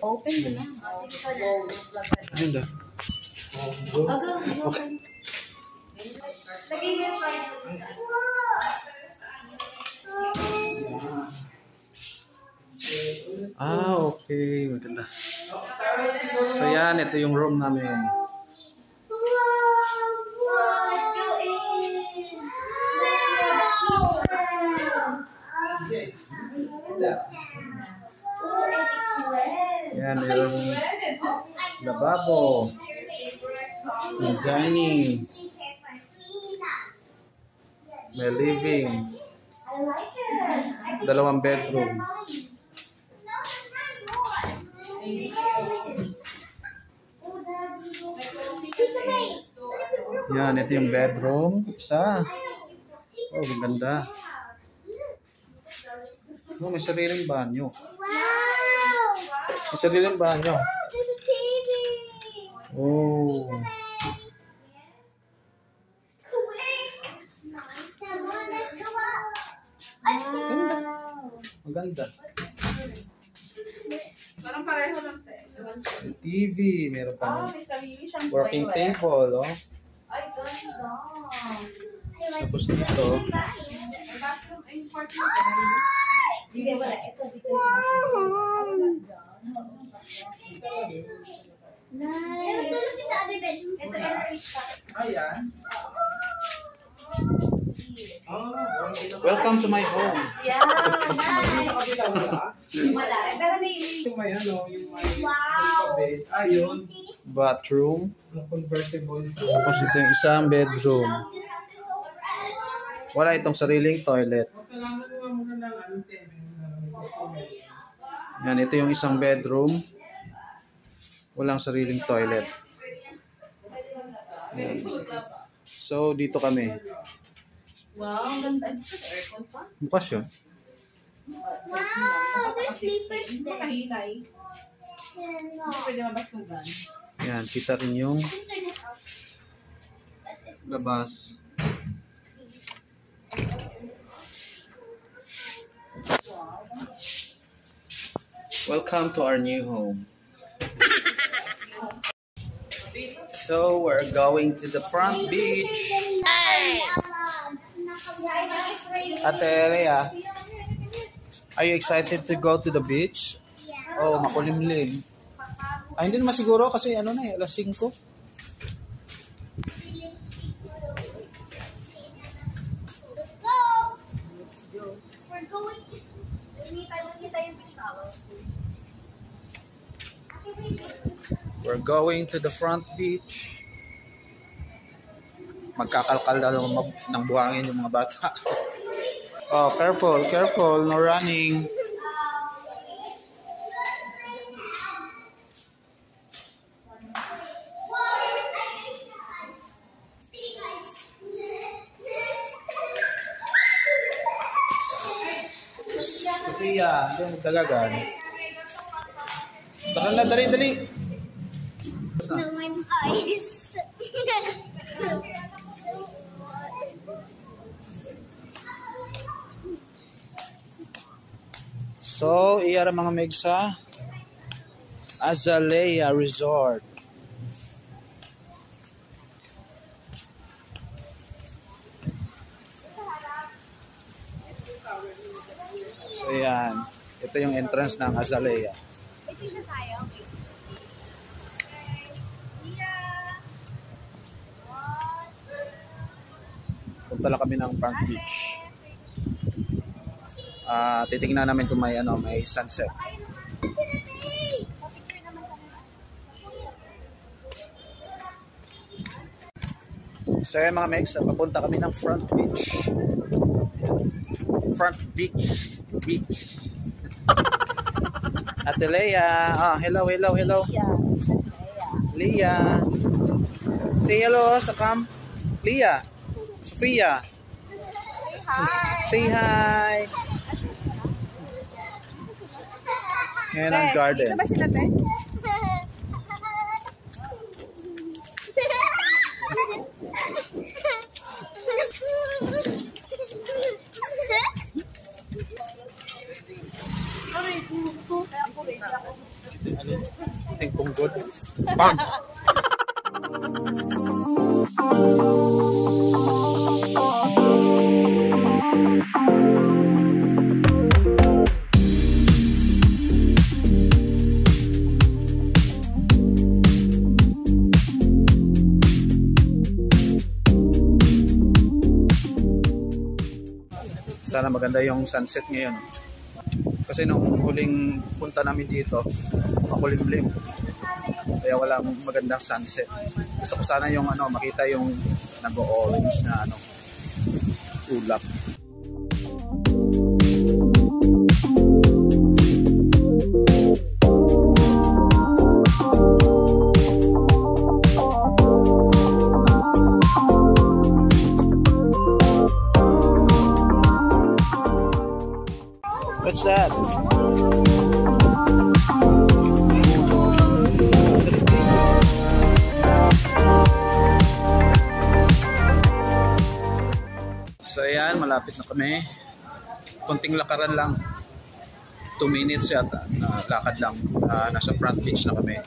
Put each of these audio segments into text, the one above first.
Open mo na. Ayun dah. Okay. Okay. Maganda. So yan, ito yung room namin. Yan, yung lababo. Yung dining. May living. Dalawang bedroom. Yan, ito yung bedroom. Isa. Oh, ganda. Oh, may sariling banyo. May sariling banyo. Oh. Maganda. Parang pareho lang May TV, meron pa working table, oh. Ay, ganda. Tapos dito. Welcome to my home. Bathroom. Tapos ito yung isang bedroom. Wala itong sariling toilet. Yan, ito yung isang bedroom. Walang sariling toilet. Yan. So, dito kami. Wow, ang ganda. Aircon pa? Bukas yun. Wow, there's sleepers there. Makahinay. Pwede mabaskugan. Yan, kita rin yung labas. Welcome to our new home. So, we're going to the front beach. Ate Lea, are you excited to go to the beach? Oh, makulimlim. Ay, hindi naman siguro kasi ano na eh, alas 5. We're going to the front beach. Magkakalkal na ng buhangin yung mga bata. Oh, careful, careful, no running. Sophia, hindi mo dagagan. Tara na, dali, dali. No, my eyes. So, iyara mga megsa Azalea Resort. So, yan. Ito yung entrance ng Azalea. Ito na tayo. Punta lang kami ng front beach. Titingnan namin kung may may sunset. So yan mga megs, papunta kami ng front beach. Front beach. Beach. Ate Lea. Hello, hello, hello. Leah. Say hello sa cam. Leah. Sophia. Say hi. Ngayon ang garden. Dito ba sila, te? Ting punggod. Bang! Sana maganda yung sunset ngayon. Kasi nung huling punta namin dito, makulimlim. Kaya walang magandang sunset. Gusto ko sana yung makita yung nag-orange na ulap. What's that? So ayan, malapit na kami. Konting lakaran lang. 2 minutes yata. Lakad lang. Nasa front beach na kami.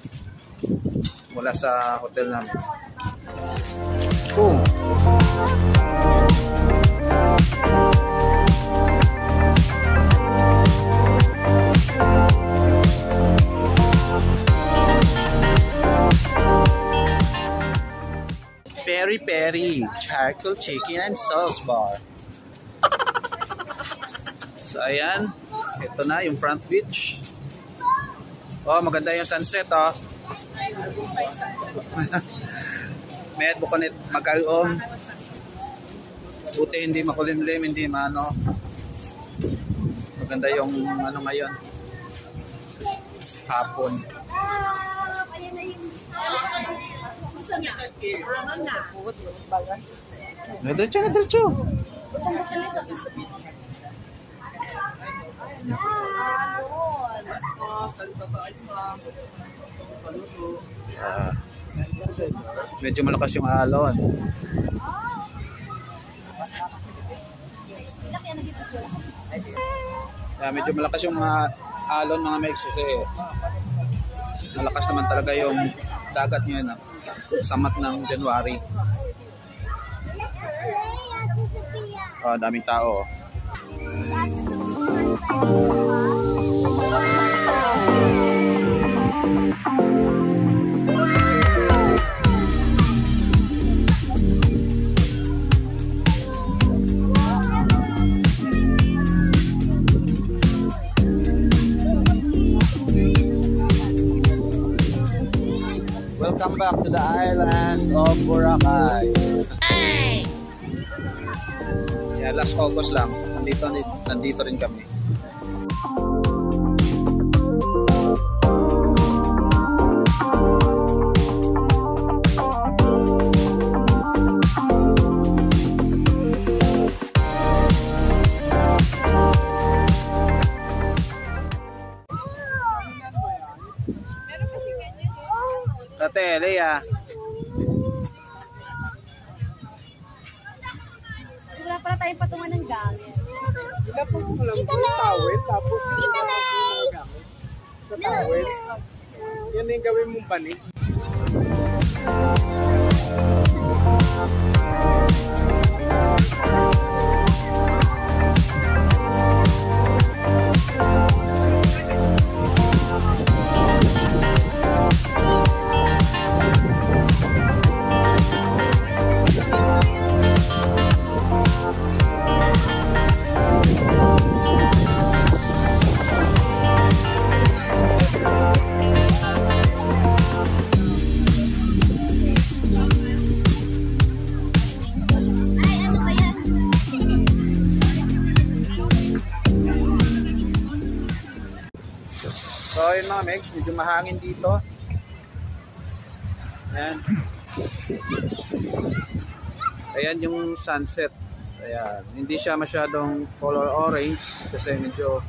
Mula sa hotel namin. Boom! Peri Peri charcoal chicken and sauce bar. So ayan, ito na yung front beach. Oh, maganda yung sunset oh. Med bukanit magkaon. Buti hindi makulimlim, hindi maano. Maganda yung ngayon. Hapon. Diretso na, diretso. Medyo malakas yung alon. Medyo malakas yung alon mga megs kasi malakas naman talaga yung dagat ngayon. Samat ng January. Daming tao. Welcome back to the island of Boracay. Hey! Yeah, last August lang. Nandito rin kami. Ate, Leia. Wala pala tayong patungan ng gamit. Wala po lang yung towel, tapos yung gamit sa towel. Yan yung gawin mong banig. So ayun mga megs, medyo mahangin dito. Ayan. Ayan yung sunset. Ayan. Hindi siya masyadong color orange kasi medyo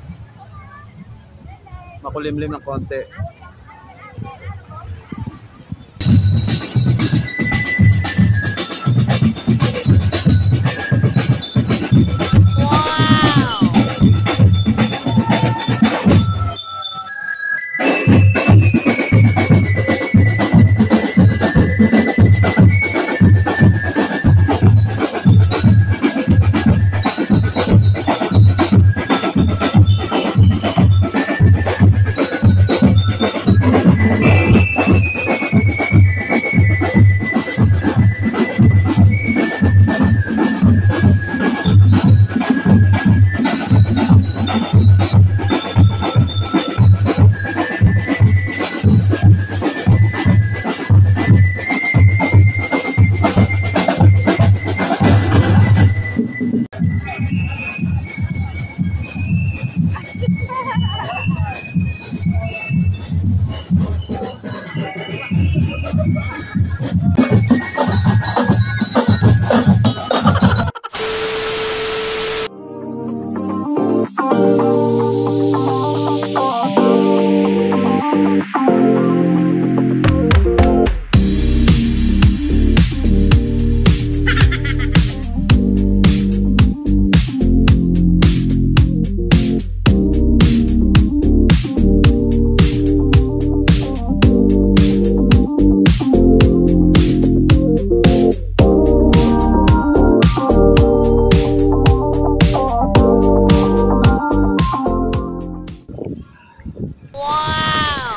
makulimlim ng konti.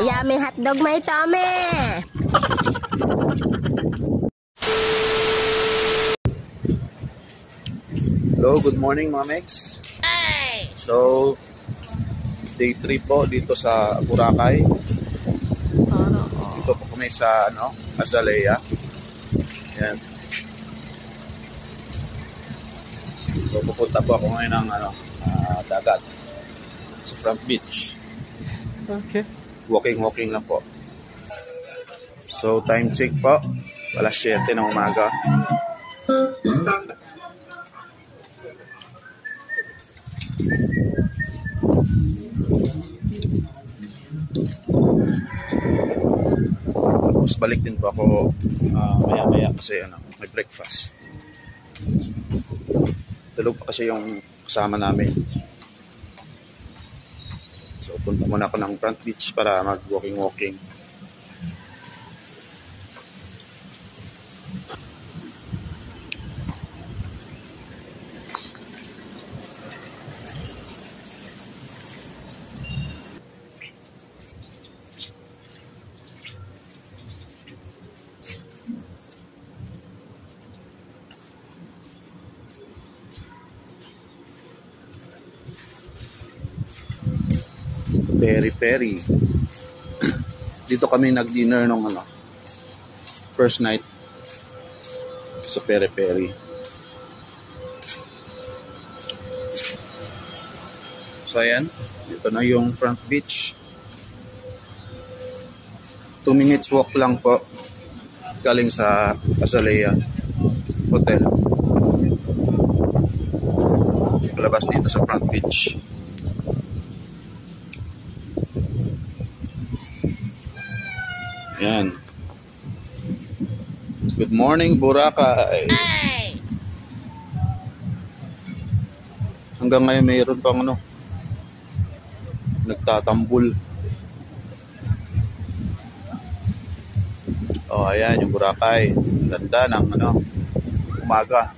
Yummy hotdog may tame. Hello, good morning mga Mex. So, day 3 po dito sa Boracay. Dito po kami sa Azalea. Yan. So, pupunta po ako ngayon ng dagat sa Front Beach. Okay. Walking lang po. So, time check po. Alas 7 ng umaga. Tapos balik din po ako maya-maya kasi may breakfast. Tulog pa kasi yung kasama namin. So, punta muna ako ng Front Beach para mag-walking. Peri-peri. Dito kami nag-dinner nung first night sa Peri-peri. So ayan, dito na yung Front Beach. 2 minutes walk lang po galing sa Azalea Hotel. Palabas dito sa Front Beach. Yan. Good morning, Boracay. Hanggang ngayon mayroon pang nagtatambul. Oh, ayan yung Boracay. Ganda ng umaga.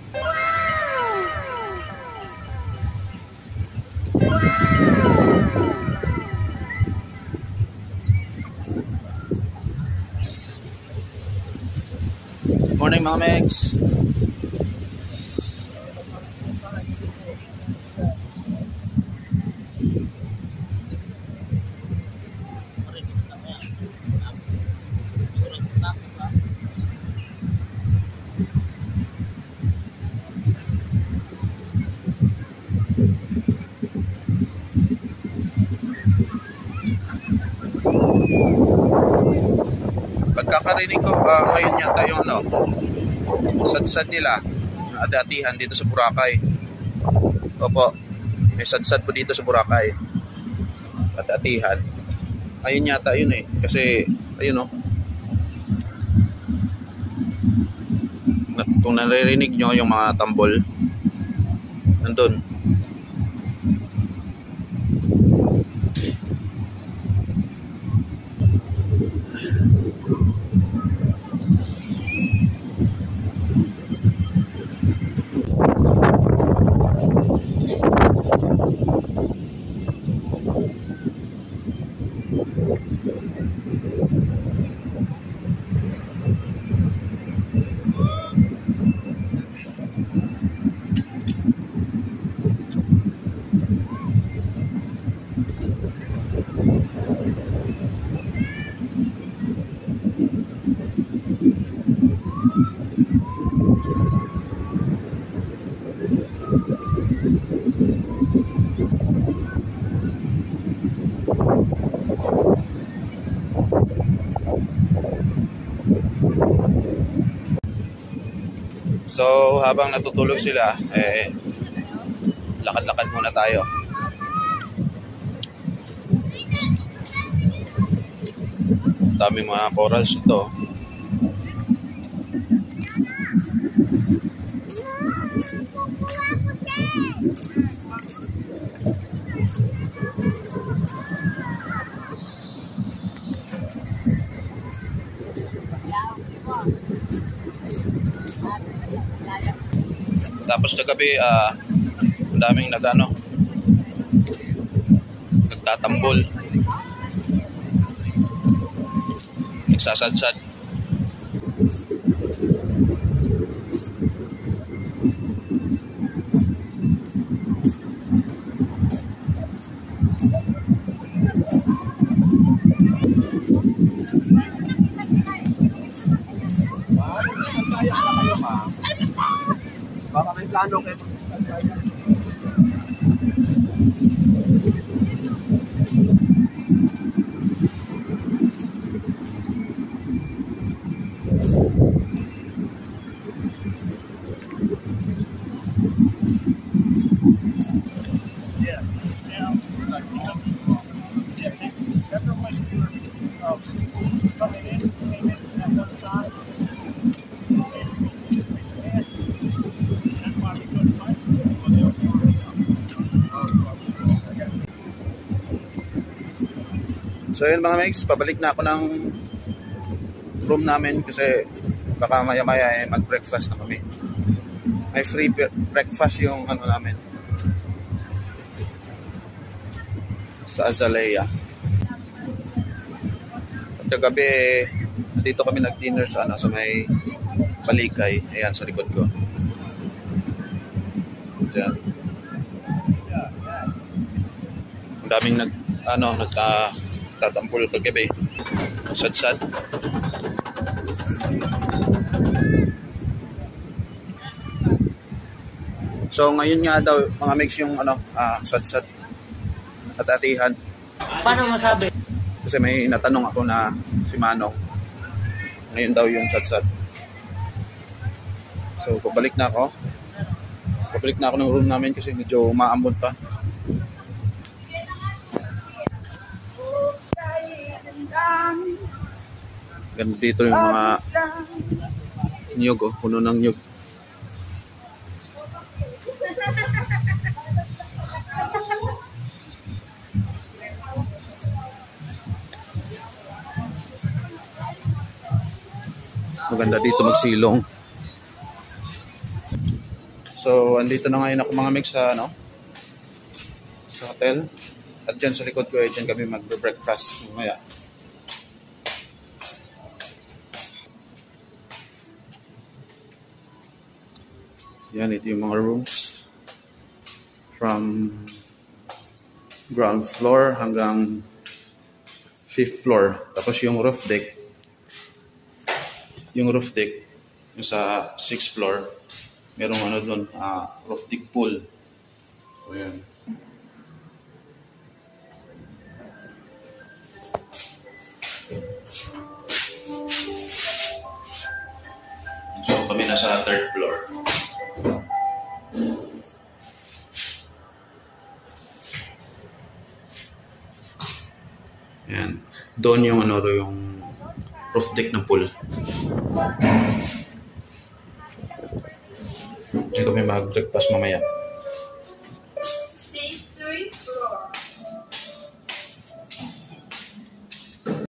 Morning mga Mex. Pagkakarinig ko, ngayon yata yung sadsad nila, datihan dito sa Boracay. Opo, may sadsad po dito sa Boracay. Datihan. Ayun yata yun eh. Kasi, ayun o. Kung naririnig nyo yung mga tambol, nandun. So, habang natutulog sila, lakad-lakad muna tayo. Daming mga corals ito. Tapos kagabi, ang daming nagtatambol, nagsasadsad. Baka may plano kayo. So yun mga mates, pabalik na ako ng room namin kasi baka maya-maya mag-breakfast na kami. May free breakfast yung namin sa Azalea. At kagabi, dito kami nag-dinner sa may Balikay. Ayan sa likod ko. Diyan. Ang daming nagtatampol kagabi. Sad-sad. So ngayon nga daw mga mix yung sad-sad at atihan. Paano masabi? Kasi may natanong ako na si Manong. Ngayon daw yung sad-sad. So pabalik na ako. Pabalik na ako ng room namin kasi medyo umaambon pa. Ganda dito yung mga niyog, puno ng niyog. Maganda dito magsilong. So, andito na ngayon ako mga mix sa sa hotel. At dyan sa likod ko, dyan kami mag-breakfast mamaya. Yan, ito yung mga rooms. From ground floor hanggang 5th floor. Tapos yung roof deck. Yung sa 6th floor. Merong doon, roof deck pool. So, yan. So, kami na sa 3rd floor. Ayan. Doon yung ano yung roof deck ng pool. Diyan kami mag-breakfast mamaya.